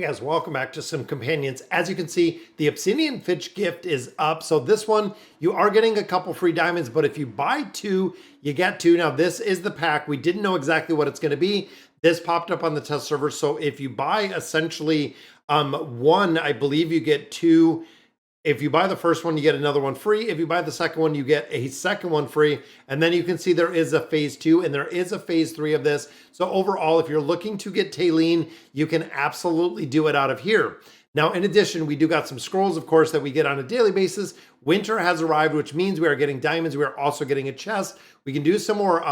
Hey guys, welcome back to some companions. As you can see, the Obsidian Fitch gift is up. So this one, you are getting a couple free diamonds, but if you buy two, you get two. Now this is the pack. We didn't know exactly what it's going to be. This popped up on the test server. So if you buy essentially one, I believe you get two. If you buy the first one, you get another one free. If you buy the second one, you get a second one free. And then you can see there is a phase 2 and there is a phase 3 of this. So overall, if you're looking to get Taylene, you can absolutely do it out of here. Now, in addition, we do got some scrolls, of course, that we get on a daily basis. Winter has arrived, which means we are getting diamonds. We are also getting a chest. We can do some more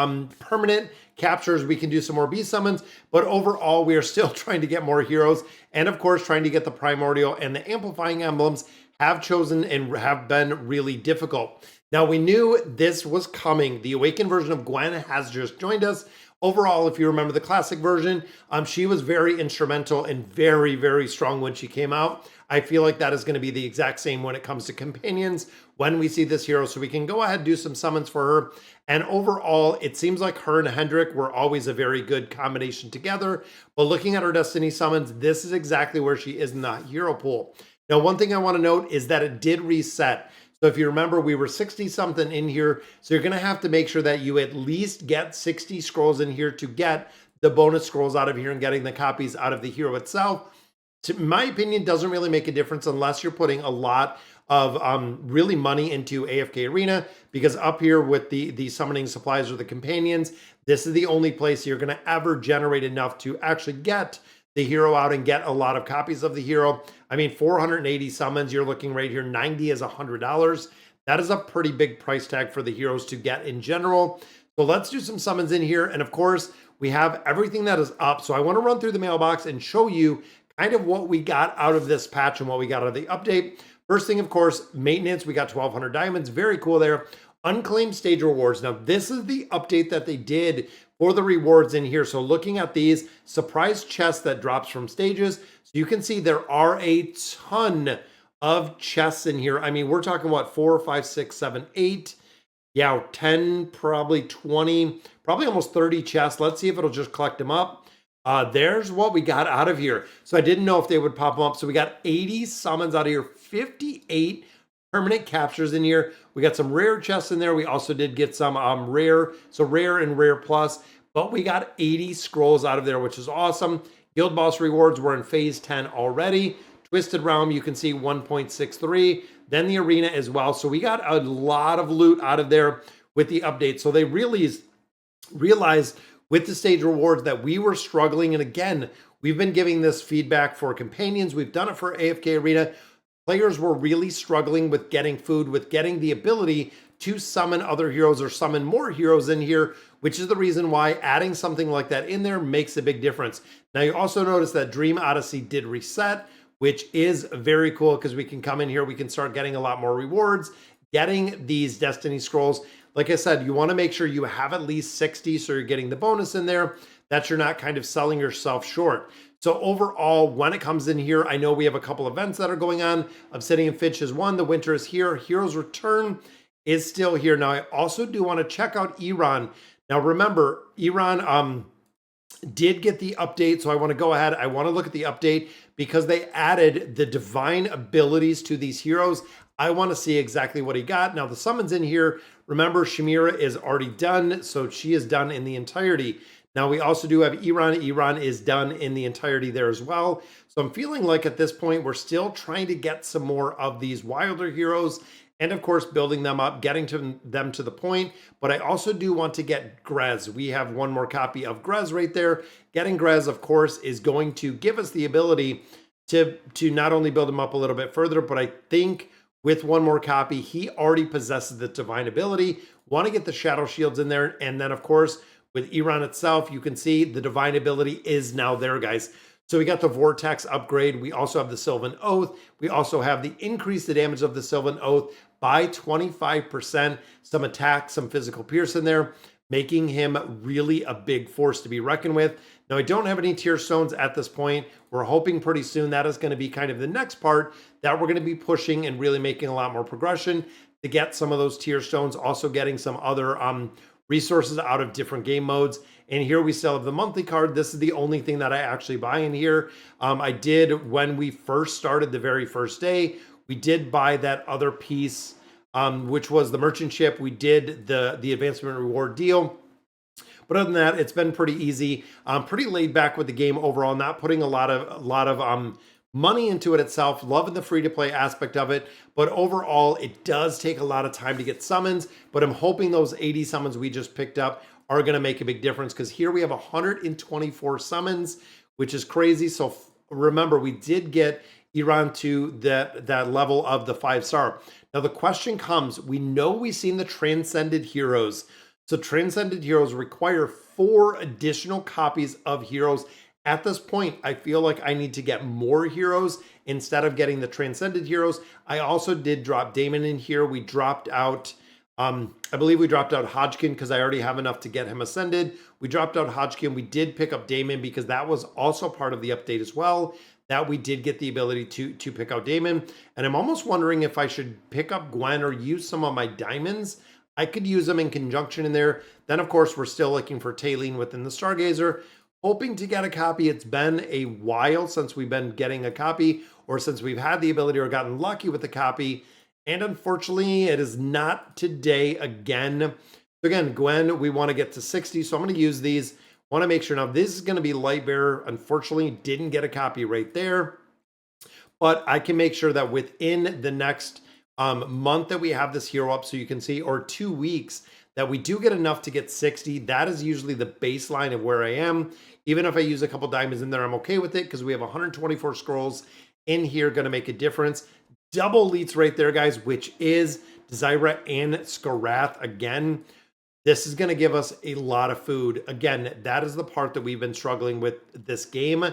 permanent captures. We can do some more beast summons. But overall, we are still trying to get more heroes. And of course, trying to get the primordial and the amplifying emblems have chosen and have been really difficult. Now, we knew this was coming. The awakened version of Gwen has just joined us. Overall, if you remember the classic version, she was very instrumental and very, very strong when she came out. I feel like that is going to be the exact same when it comes to companions when we see this hero. So we can go ahead and do some summons for her. And overall, it seems like her and Hendrik were always a very good combination together. But looking at her Destiny summons, this is exactly where she is in the hero pool. Now, one thing I want to note is that it did reset. So if you remember, we were 60 something in here. So you're going to have to make sure that you at least get 60 scrolls in here to get the bonus scrolls out of here and getting the copies out of the hero itself. In my opinion, doesn't really make a difference unless you're putting a lot of really money into AFK Arena, because up here with the summoning supplies or the companions, this is the only place you're going to ever generate enough to actually get the hero out and get a lot of copies of the hero. I mean, 480 summons, you're looking right here, 90 is $100. That is a pretty big price tag for the heroes to get in general. So let's do some summons in here. And of course, we have everything that is up. So I want to run through the mailbox and show you kind of what we got out of this patch and what we got out of the update. First thing, of course, maintenance. We got 1,200 diamonds. Very cool there. Unclaimed stage rewards. Now, this is the update that they did for the rewards in here. So looking at these surprise chests that drops from stages, so you can see there are a ton of chests in here. I mean, we're talking what, 4, 5, 6, 7, 8, yeah, 10, probably 20, probably almost 30 chests. Let's see if it'll just collect them up. There's what we got out of here. So I didn't know if they would pop them up. So we got 80 summons out of here, 58 permanent captures in here. We got some rare chests in there. We also did get some rare, so rare and rare plus, but we got 80 scrolls out of there, which is awesome. Guild boss rewards were in phase 10 already. Twisted Realm, you can see 1.63. Then the arena as well. So we got a lot of loot out of there with the update. So they really realized with the stage rewards that we were struggling. And again, we've been giving this feedback for companions. We've done it for AFK Arena. Players were really struggling with getting food, with getting the ability to summon other heroes or summon more heroes in here, which is the reason why adding something like that in there makes a big difference. Now, you also notice that Dream Odyssey did reset, which is very cool because we can come in here, we can start getting a lot more rewards, getting these Destiny scrolls. Like I said, you want to make sure you have at least 60 so you're getting the bonus in there, that you're not kind of selling yourself short. So overall, when it comes in here, I know we have a couple events that are going on. Obsidian Fitch is one, the winter is here, Heroes Return is still here. Now, I also do want to check out Iran. Now, remember, Iran did get the update, so I want to go ahead. I want to look at the update because they added the divine abilities to these heroes. I want to see exactly what he got. Now, the summons in here, remember, Shamira is already done, so she is done in the entirety. Now, we also do have Iran. Iran is done in the entirety there as well. So I'm feeling like at this point, we're still trying to get some more of these wilder heroes and, of course, building them up, getting them to the point. But I also do want to get Grez. We have one more copy of Grez right there. Getting Grez, of course, is going to give us the ability to not only build him up a little bit further, but I think with one more copy, he already possesses the divine ability. Want to get the shadow shields in there. And then, of course, with Iran itself, you can see the divine ability is now there, guys. So we got the Vortex upgrade. We also have the Sylvan Oath. We also have the increase the damage of the Sylvan Oath by 25%. Some attack, some physical pierce in there, making him really a big force to be reckoned with. Now, I don't have any tier stones at this point. We're hoping pretty soon that is going to be kind of the next part that we're going to be pushing and really making a lot more progression to get some of those tier stones. Also getting some other resources out of different game modes. And here we still have the monthly card. This is the only thing that I actually buy in here. I did, when we first started the very first day, we did buy that other piece, which was the merchant ship. We did the advancement reward deal. But other than that, it's been pretty easy. Pretty laid back with the game overall, not putting a lot of money into it itself. Loving the free-to-play aspect of it. But overall, it does take a lot of time to get summons. But I'm hoping those 80 summons we just picked up are going to make a big difference, because here we have 124 summons, which is crazy. So remember, we did get Iran to that level of the 5-star. Now the question comes, we know we've seen the Transcended Heroes. So Transcended Heroes require 4 additional copies of heroes. At this point, I feel like I need to get more heroes instead of getting the Transcended Heroes. I also did drop Damon in here. We dropped out, I believe we dropped out Hodgkin because I already have enough to get him ascended. We dropped out Hodgkin. We did pick up Damon because that was also part of the update as well, that we did get the ability to pick out Damon. And I'm almost wondering if I should pick up Gwen or use some of my diamonds. I could use them in conjunction in there. Then, of course, we're still looking for Taylene within the Stargazer, hoping to get a copy. It's been a while since we've been getting a copy, or since we've had the ability or gotten lucky with the copy. And unfortunately, it is not today again. So again, Gwen, we want to get to 60. So I'm going to use these. Want to make sure. Now, this is going to be Lightbearer. Unfortunately, didn't get a copy right there. But I can make sure that within the next month that we have this hero up, so you can see, or 2 weeks, that we do get enough to get 60. That is usually the baseline of where I am. Even if I use a couple diamonds in there, I'm okay with it, because we have 124 scrolls in here, going to make a difference. Double elites right there, guys, which is Zyra and Skarath again. This is going to give us a lot of food. Again, that is the part that we've been struggling with this game,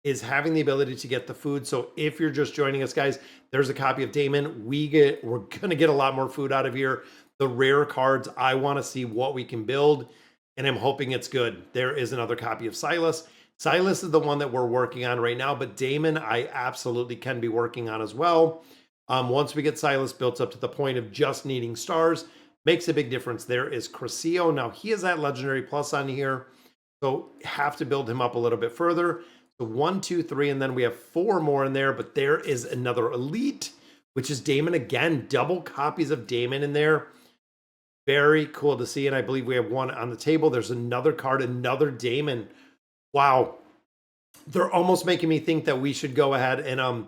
is having the ability to get the food. So if you're just joining us, guys, there's a copy of Damon. We're going to get a lot more food out of here. The rare cards, I want to see what we can build, and I'm hoping it's good. There is another copy of Silas. Silas is the one that we're working on right now, but Damon, I absolutely can be working on as well. Once we get Silas built up to the point of just needing stars, makes a big difference. There is Crescio. Now, he is at Legendary Plus on here, so have to build him up a little bit further. So 1, 2, 3, and then we have 4 more in there, but there is another elite, which is Damon again. Double copies of Damon in there. Very cool to see, and I believe we have one on the table. There's another card, another Damon. Wow. They're almost making me think that we should go ahead and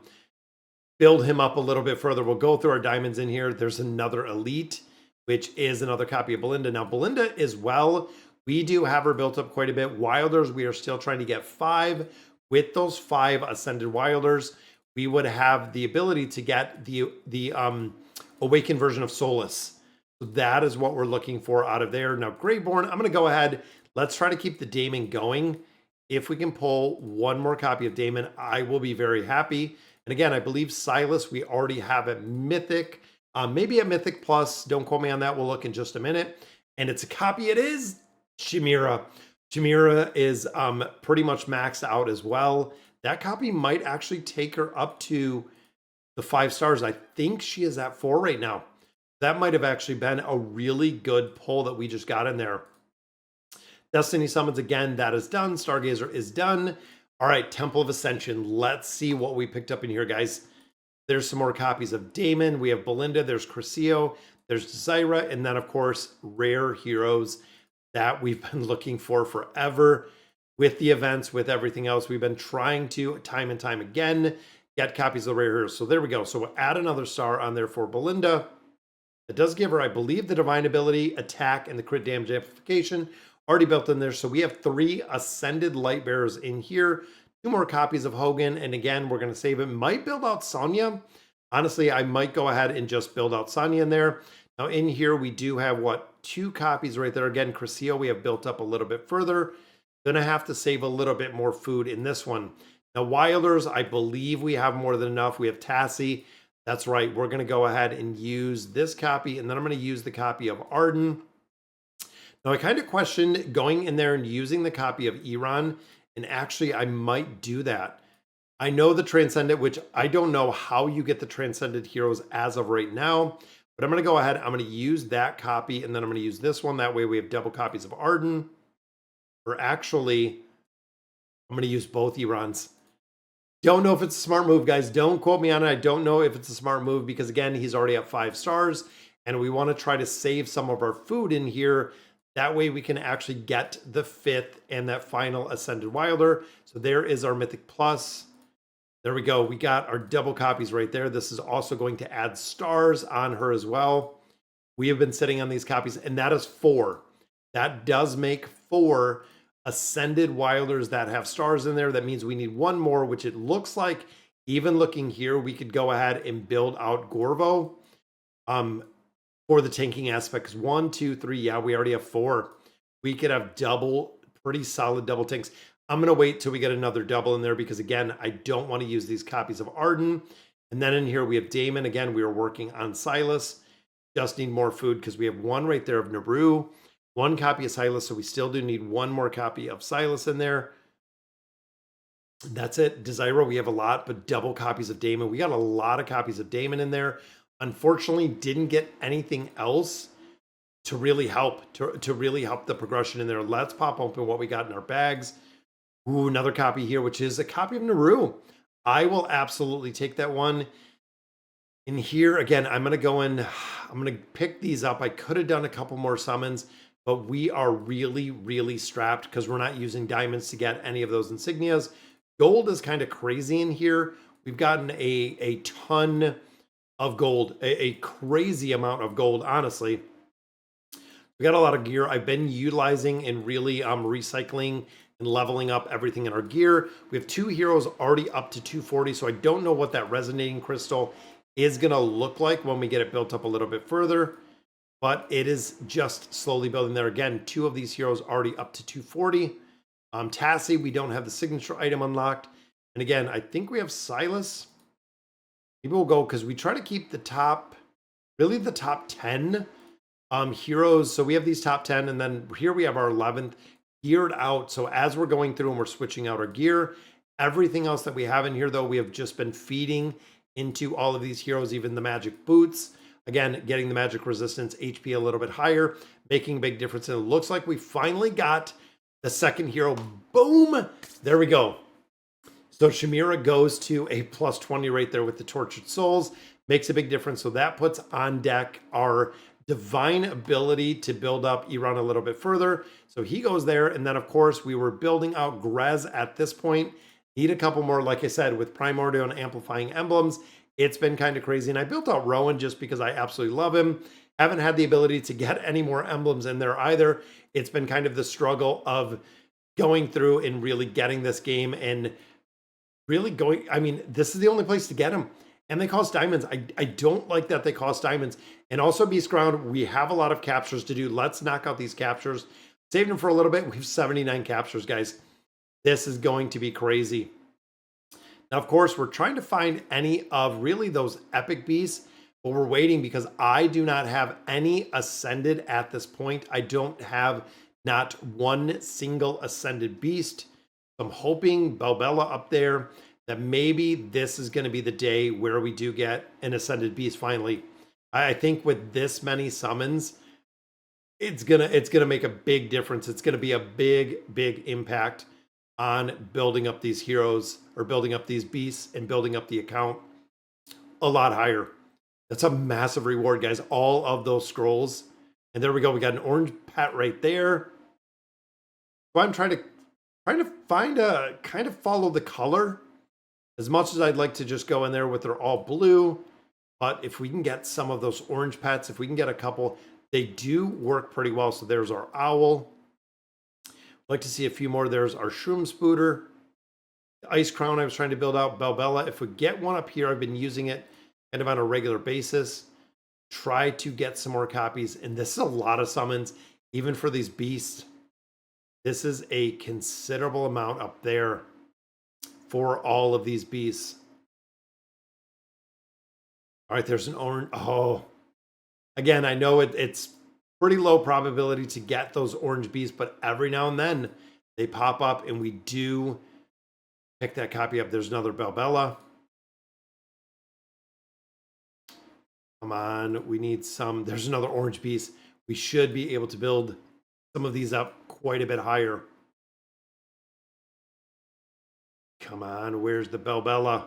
build him up a little bit further. We'll go through our diamonds in here. There's another elite, which is another copy of Belinda. Now, Belinda as well, we do have her built up quite a bit. Wilders, we are still trying to get 5. With those 5 Ascended Wilders, we would have the ability to get the Awakened version of Solus. So that is what we're looking for out of there. Now, Greyborn, I'm going to go ahead. Let's try to keep the Damon going. If we can pull one more copy of Damon, I will be very happy. And again, I believe Silas, we already have at Mythic. Maybe at Mythic Plus. Don't quote me on that. We'll look in just a minute. And it's a copy. It is Chimera. Chimera is pretty much maxed out as well. That copy might actually take her up to the 5 stars. I think she is at 4 right now. That might have actually been a really good pull that we just got in there. Destiny Summons, again, that is done. Stargazer is done. All right, Temple of Ascension. Let's see what we picked up in here, guys. There's some more copies of Damon. We have Belinda. There's Crescio. There's Zyra. And then, of course, rare heroes that we've been looking for forever. With the events, with everything else, we've been trying to, time and time again, get copies of the rare heroes. So there we go. So we'll add another star on there for Belinda. It does give her, I believe, the Divine Ability, Attack, and the Crit Damage Amplification already built in there. So we have 3 Ascended Lightbearers in here. 2 more copies of Hogan. And again, we're going to save it. Might build out Sonya. Honestly, I might go ahead and just build out Sonya in there. Now in here, we do have, 2 copies right there. Again, Crescio, we have built up a little bit further. Gonna have to save a little bit more food in this one. Now, Wilders, I believe we have more than enough. We have Tassie. That's right. We're going to go ahead and use this copy, and then I'm going to use the copy of Arden. Now, I kind of questioned going in there and using the copy of Iran, and actually, I might do that. I know the Transcendent, which I don't know how you get the Transcendent heroes as of right now, But I'm going to go ahead. I'm going to use that copy, and then I'm going to use this one. That way we have double copies of Arden. Or actually, I'm going to use both Erons. Don't know if it's a smart move, guys. Don't quote me on it. I don't know if it's a smart move because, again, he's already at 5 stars. And we want to try to save some of our food in here. That way we can actually get the 5th and that final Ascended Wilder. So there is our Mythic Plus. There we go. We got our double copies right there. This is also going to add stars on her as well. We have been sitting on these copies, and that is 4. That does make 4 Ascended Wilders that have stars in there. That means we need 1 more, which it looks like, even looking here, we could go ahead and build out Gorvo for the tanking aspect. Because 1, 2, 3, yeah, we already have 4. We could have double, pretty solid double tanks. I'm going to wait till we get another double in there because, again, I don't want to use these copies of Arden. And then in here we have Damon. Again, we are working on Silas. Just need more food because we have 1 right there of Naru. 1 copy of Silas, so we still do need 1 more copy of Silas in there. That's it. Desira, we have a lot, but double copies of Damon. We got a lot of copies of Damon in there. Unfortunately, didn't get anything else to really help, to really help the progression in there. Let's pop open what we got in our bags. Ooh, another copy here, which is a copy of Naru. I will absolutely take that one. In here, again, I'm going to go in. I'm going to pick these up. I could have done a couple more summons, but we are really, really strapped because we're not using diamonds to get any of those insignias. Gold is kind of crazy in here. We've gotten a ton of gold, a crazy amount of gold, honestly. We got a lot of gear. I've been utilizing and really recycling and leveling up everything in our gear. We have 2 heroes already up to 240, so I don't know what that resonating crystal is going to look like when we get it built up a little bit further. But it is just slowly building there. Again, 2 of these heroes already up to 240. Tassie, we don't have the signature item unlocked. And again, I think we have Silas. Maybe we'll go because we try to keep the top, really the top 10 heroes. So we have these top 10, and then here we have our 11th geared out. So as we're going through and we're switching out our gear, everything else that we have in here, though, we have just been feeding into all of these heroes, even the magic boots. Again, getting the magic resistance, HP a little bit higher, making a big difference. And it looks like we finally got the second hero. Boom! There we go. So Shamira goes to a plus 20 right there with the Tortured Souls. Makes a big difference. So that puts on deck our divine ability to build up Iran a little bit further. So he goes there. And then, of course, we were building out Grez at this point. Need a couple more, like I said, with Primordial and Amplifying Emblems. It's been kind of crazy. And I built out Rowan just because I absolutely love him. Haven't had the ability to get any more emblems in there either. It's been kind of the struggle of going through and really getting this game and really going. I mean, this is the only place to get them. And they cost diamonds. I don't like that they cost diamonds. And also Beast Ground, we have a lot of captures to do. Let's knock out these captures. Save them for a little bit. We have 79 captures, guys. This is going to be crazy. Now, of course, we're trying to find any of really those epic beasts, but we're waiting because I do not have any ascended at this point. I don't have not one single ascended beast. I'm hoping Balbella up there, that maybe this is going to be the day where we do get an ascended beast finally. I think with this many summons, it's gonna make a big difference. It's gonna be a big impact on building up these heroes or building up these beasts and building up the account a lot higher. That's a massive reward, guys. All of those scrolls. And there we go. We got an orange pet right there. So I'm trying to find a kind of follow the color. As much as I'd like to just go in there with they're all blue, but if we can get some of those orange pets, if we can get a couple, they do work pretty well. So there's our owl. I'd like to see a few more. There's our shroom spooter. The ice crown I was trying to build out. Balbella. If we get one up here, I've been using it kind of on a regular basis. Try to get some more copies. And this is a lot of summons, even for these beasts. This is a considerable amount up there for all of these beasts. All right, there's an orange. Oh, again, I know it's pretty low probability to get those orange beasts, but every now and then they pop up and we do pick that copy up. There's another Balbella. Come on, we need some. There's another orange beast. We should be able to build some of these up quite a bit higher. Come on, where's the Belbella?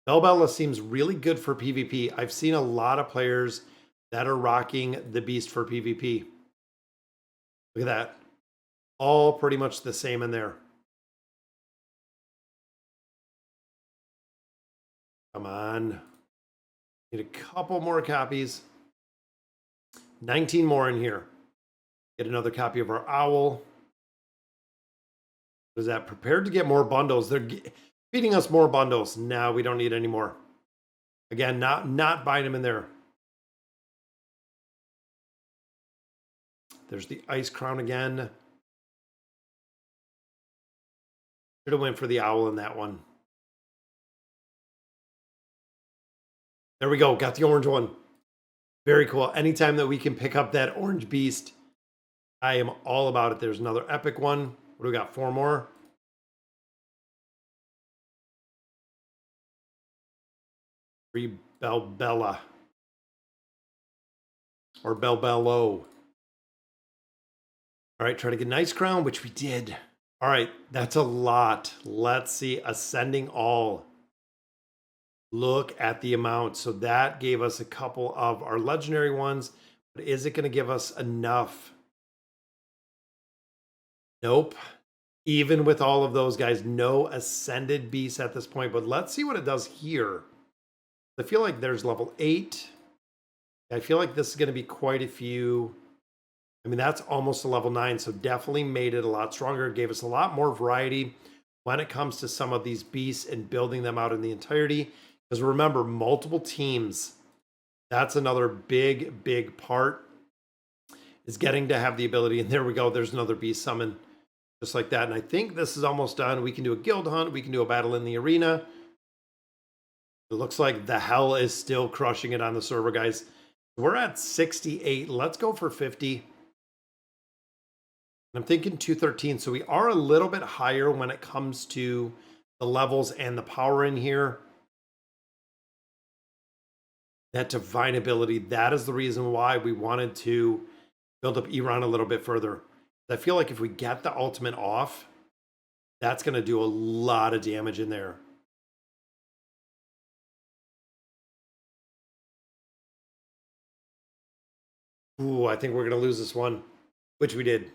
Belbella seems really good for PvP. I've seen a lot of players that are rocking the beast for PvP. Look at that. All pretty much the same in there. Come on. Need a couple more copies. 19 more in here. Get another copy of our owl. What is that? Prepared to get more bundles. They're feeding us more bundles. Now we don't need any more. Again, not buying them in there. There's the ice crown again. Should have went for the owl in that one. There we go. Got the orange one. Very cool. Anytime that we can pick up that orange beast, I am all about it. There's another epic one. What do we got? 4 more. Free Belbella. Or Belbello. All right, try to get an ice crown, which we did. All right, that's a lot. Let's see. Ascending all. Look at the amount. So that gave us a couple of our legendary ones. But is it going to give us enough? Nope. Even with all of those guys, no ascended beasts at this point. But let's see what it does here. I feel like there's level 8. I feel like this is going to be quite a few. I mean, that's almost a level 9. So definitely made it a lot stronger. It gave us a lot more variety when it comes to some of these beasts and building them out in the entirety. Because remember, multiple teams, that's another big part, is getting to have the ability. And there we go. There's another beast summon just like that. And I think this is almost done. We can do a guild hunt. We can do a battle in the arena. It looks like the hell is still crushing it on the server, guys. We're at 68. Let's go for 50. I'm thinking 213. So we are a little bit higher when it comes to the levels and the power in here. That divine ability, that is the reason why we wanted to build up Iran a little bit further. I feel like if we get the ultimate off, that's going to do a lot of damage in there. Ooh, I think we're going to lose this one, which we did.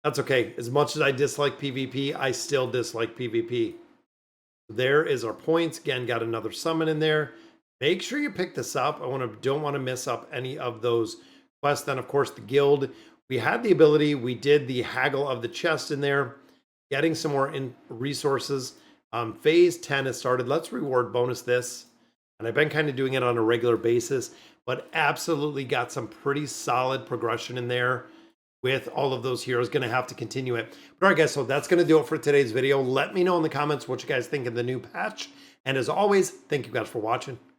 That's okay. As much as I dislike PvP, I still dislike PvP. There is our points. Again, got another summon in there. Make sure you pick this up. Don't want to miss up any of those quests. Then, of course, the guild. We had the ability. We did the haggle of the chest in there, getting some more resources. Phase 10 has started. Let's reward bonus this. And I've been kind of doing it on a regular basis, but absolutely got some pretty solid progression in there with all of those heroes. Going to have to continue it. But all right, guys, so that's going to do it for today's video. Let me know in the comments what you guys think of the new patch. And as always, thank you guys for watching.